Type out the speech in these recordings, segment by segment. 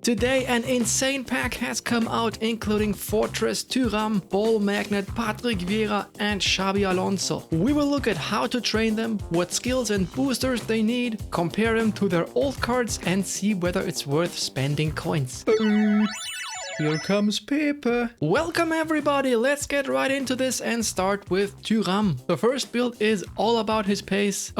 Today an insane pack has come out, including Fortress, Thuram, Ball Magnet, Vieira and Xabi Alonso. We will look at how to train them, what skills and boosters they need, compare them to their old cards and see whether it's worth spending coins. Here comes Pepe. Welcome everybody, let's get right into this and start with Thuram. The first build is all about his pace,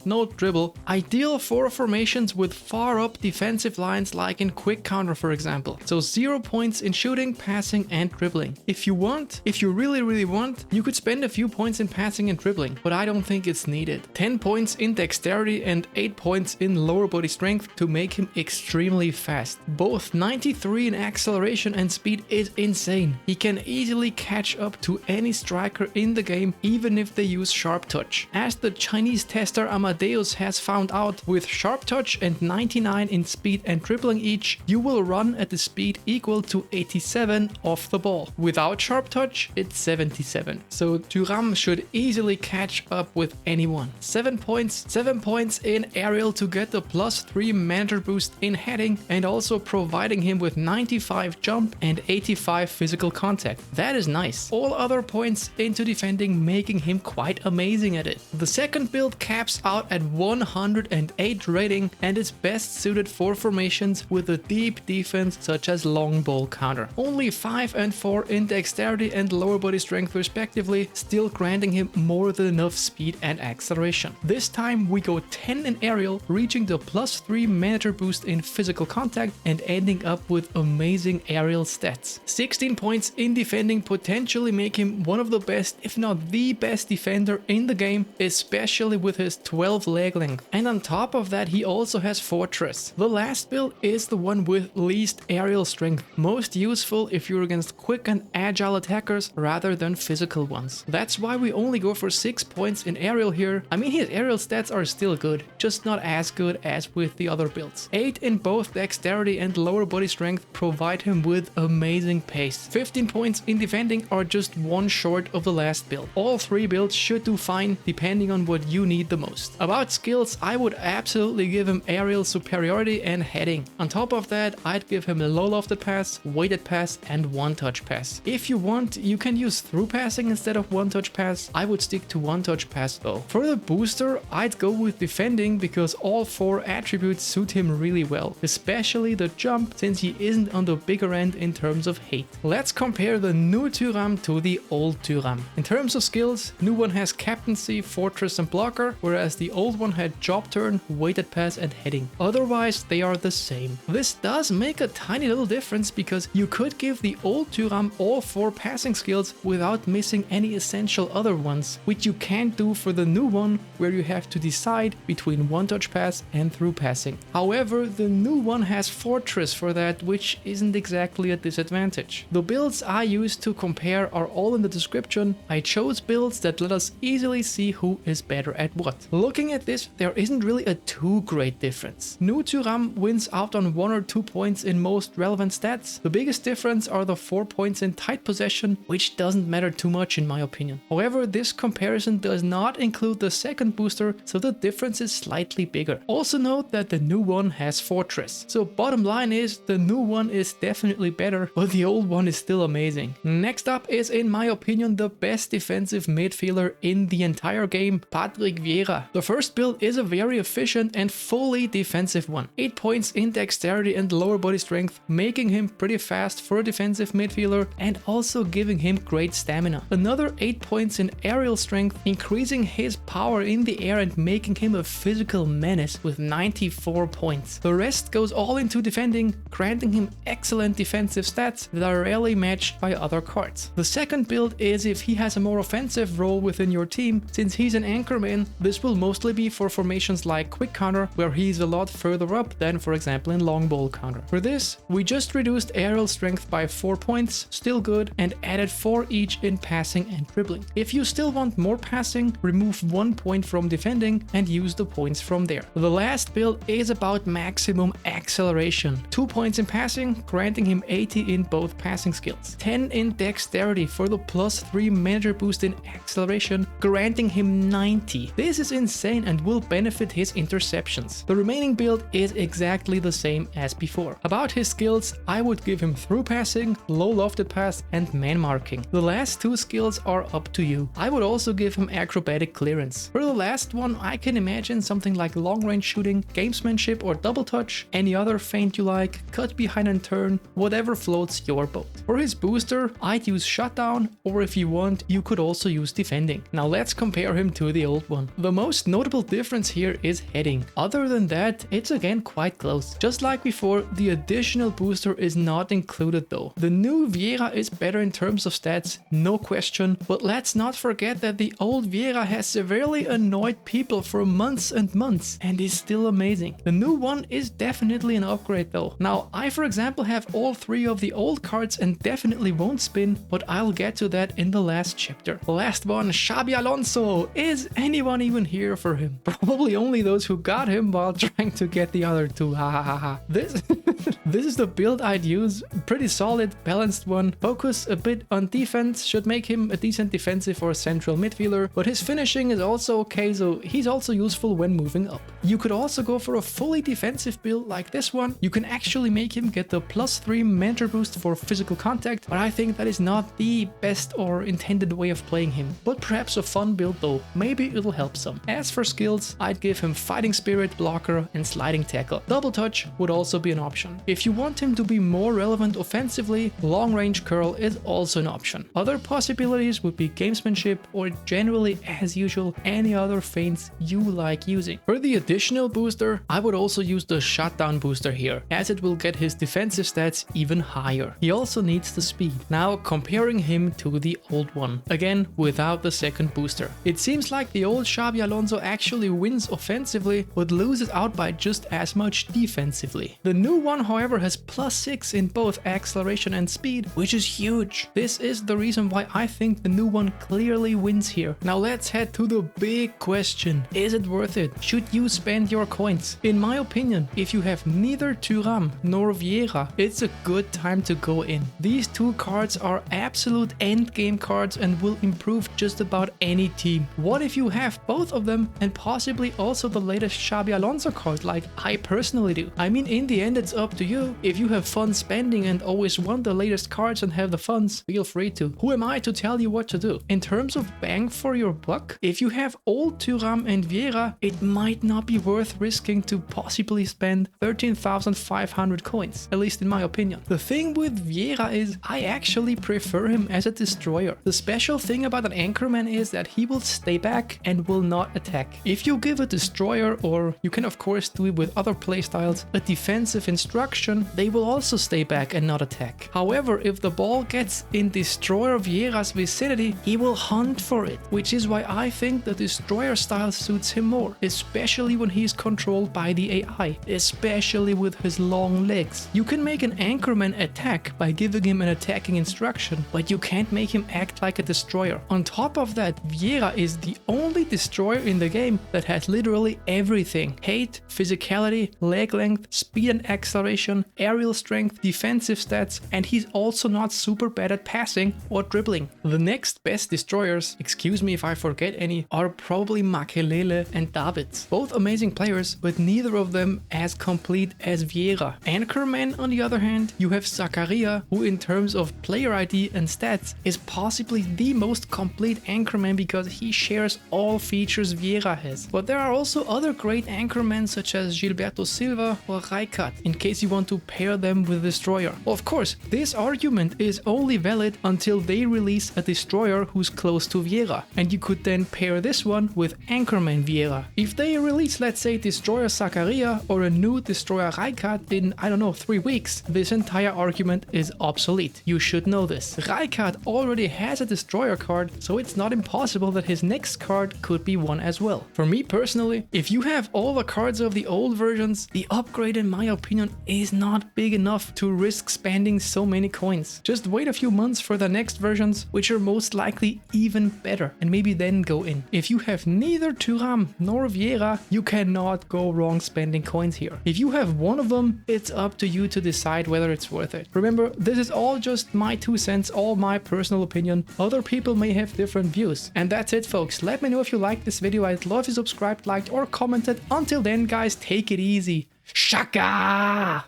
no dribble. Ideal for formations with far up defensive lines like in quick counter for example. So 0 points in shooting, passing and dribbling. If you really want, you could spend a few points in passing and dribbling, but I don't think it's needed. 10 points in dexterity and 8 points in lower body strength to make him extremely fast. Both 93 in acceleration and speed is insane. He can easily catch up to any striker in the game even if they use sharp touch. As the Chinese tester Amadeus has found out, with sharp touch and 99 in speed and dribbling each, you will run at the speed equal to 87 off the ball. Without sharp touch, it's 77. So Thuram should easily catch up with anyone. 7 points in aerial to get the +3 manager boost in heading and also providing him with 95 jump and 85 physical contact. That is nice. All other points into defending, making him quite amazing at it. The second build caps out at 108 rating and is best suited for formations with a deep defense such as long ball counter. Only 5 and 4 in dexterity and lower body strength respectively, still granting him more than enough speed and acceleration. This time we go 10 in aerial, reaching the +3 manager boost in physical contact and ending up with amazing aerial stats. 16 points in defending potentially make him one of the best, if not the best defender in the game, especially with his 12 leg length. And on top of that he also has Fortress. The last build is the one with least aerial strength, most useful if you're against quick and agile attackers rather than physical ones. That's why we only go for 6 points in aerial here. I mean, his aerial stats are still good, just not as good as with the other builds. 8 in both dexterity and lower body strength provide him with amazing pace. 15 points in defending are just one short of the last build. All 3 builds should do fine depending on what you need the most. About skills, I would absolutely give him aerial superiority and heading. On top of that, I'd give him a low lofted pass, weighted pass and one touch pass. If you want, you can use through passing instead of one touch pass. I would stick to one touch pass though. For the booster, I'd go with defending because all 4 attributes suit him really well, especially the jump since he isn't on the bigger end in terms of hate. Let's compare the new Thuram to the old Thuram. In terms of skills, new one has captaincy, fortress and blocker, whereas the old one had job turn, weighted pass and heading. Otherwise they are the same. This does make a tiny little difference because you could give the old Thuram all 4 passing skills without missing any essential other ones, which you can't do for the new one where you have to decide between one touch pass and through passing. However, the new one has fortress for that, which isn't exactly a disadvantage. The builds I used to compare are all in the description. I chose builds that let us easily see who is better at what. Looking at this, there isn't really a too great difference. New Thuram wins out on 1 or 2 points in most relevant stats. The biggest difference are the 4 points in tight possession, which doesn't matter too much in my opinion. However, this comparison does not include the second booster, so the difference is slightly bigger. Also note that the new one has fortress. So bottom line is, the new one is definitely better, but the old one is still amazing. Next up is, in my opinion, the best defensive midfielder in the entire game, Vieira. The first build is a very efficient and fully defensive one. 8 points in dexterity and lower body strength, making him pretty fast for a defensive midfielder and also giving him great stamina. Another 8 points in aerial strength, increasing his power in the air and making him a physical menace with 94 points. The rest goes all into defending, granting him excellent defensive stats that are rarely matched by other cards. The second build is if he has a more offensive role within your team. Since he's an anchorman, this will mostly be for formations like quick counter, where he's a lot further up than for example in long ball counter. For this, we just reduced aerial strength by 4 points, still good, and added 4 each in passing and dribbling. If you still want more passing, remove 1 point from defending and use the points from there. The last build is about maximum acceleration. 2 points in passing, granting him 80 in both passing skills, 10 in dexterity for the +3 manager boost in acceleration, granting him 90. This is insane and will benefit his interceptions. The remaining build is exactly the same as before. About his skills, I would give him through passing, low lofted pass, and man marking. The last two skills are up to you. I would also give him acrobatic clearance. For the last one, I can imagine something like long range shooting, gamesmanship or double touch, any other feint you like, cut behind and turn, whatever floats your boat. For his booster, I'd use shutdown, or if you want, you could also use defending. Now let's compare him to the old one. The most notable difference here is heading. Other than that, it's again quite close. Just like before, the additional booster is not included though. The new Vieira is better in terms of stats, no question, but let's not forget that the old Vieira has severely annoyed people for months and months and is still amazing. The new one is definitely an upgrade though. Now, I for example have all 3 of the old cards and definitely won't spin, but I'll get to that in the last chapter. The last one, Xabi Alonso. Is anyone even here for him? Probably only those who got him while trying to get the other 2. Ha ha ha ha. This is the build I'd use. Pretty solid, balanced one. Focus a bit on defense, should make him a decent defensive or central midfielder, but his finishing is also okay, so he's also useful when moving up. You could also go for a fully defensive build like this one. You can actually make him get the +3 mentor boost for physical contact, but I think that is not the best or intended way of playing him. But perhaps a fun build though, maybe it'll help some. As for skills, I'd give him fighting spirit, blocker, and sliding tackle. Double touch would also be an option. If you want him to be more relevant offensively, long range curl is also an option. Other possibilities would be gamesmanship or generally, as usual, any other feints you like using. For the additional booster, I would also use the shutdown booster here, as it will get his defensive stats even higher. He also needs the speed. Now comparing him to the old one, again without the second booster. It seems like the old Xabi Alonso actually wins offensively, but loses out by just as much defensively. The new one, however, has +6 in both acceleration and speed, which is huge. This is the reason why I think the new one clearly wins here. Now let's head to the big question. Is it worth it? Should you spend your coins? In my opinion, if you have neither Thuram nor Vieira, it's a good time to go in. These 2 cards are absolute endgame cards and will improve just about any team. What if you have both of them and possibly also the latest Xabi Alonso card like I personally do? I mean, in the end it's up to you. If you have fun spending and always want the latest cards and have the funds, feel free to. Who am I to tell you what to do? In terms of bang for your buck, if you have old Thuram and Vieira, it might not be worth risking to possibly spend 13,500 coins, at least in my opinion. The thing with Vieira is I actually prefer him as a destroyer. The special thing about an anchorman is that he will stay back and will not attack. If you give a destroyer, or you can of course do it with other playstyles, a defensive instruction, they will also stay back and not attack. However, if the ball gets in Destroyer Vieira's vicinity, he will hunt for it, which is why I think the destroyer style suits him more, especially when he's controlled by the AI, especially with his long legs. You can make an anchorman attack by giving him an attacking instruction, but you can't make him act like a destroyer. On top of that, Vieira is the only destroyer in the game that has literally everything: height, physicality, leg length, speed and acceleration, aerial strength, defensive stats, and he's also not super bad at passing or dribbling. The next best destroyers, excuse me if I forget any, are probably MacLeod and Davids. Both amazing players, but neither of them as complete as Vieira. Anchorman, on the other hand, you have Zakaria, who in terms of player ID and stats is possibly the most complete anchorman because he shares all features Vieira has. But there are also other great anchormen such as Gilberto Silva or Rijkaard, in case you want to pair them with a destroyer. Of course, this argument is only valid until they release a destroyer who's close to Vieira, and you could then pair this one with Anchorman Vieira. If they release, let's say, Destroyer Zakaria or a new Destroyer Rijkaard in, I don't know, 3 weeks, this entire argument is obsolete. You should know this. Rijkaard already has a Destroyer card, so it's not impossible that his next card could be one as well. For me personally, if you have all the cards of the old versions, the upgrade in my opinion is not big enough to risk spending so many coins. Just wait a few months for the next versions, which are most likely even better, and maybe then go in. If you have neither Thuram nor Vieira, you cannot go wrong spending coins here. If you have one of them, it's up to you to decide decide whether it's worth it. Remember, this is all just my 2 cents, all my personal opinion. Other people may have different views. And that's it, folks. Let me know if you liked this video. I'd love if you subscribed, liked, or commented. Until then, guys, take it easy. Shaka!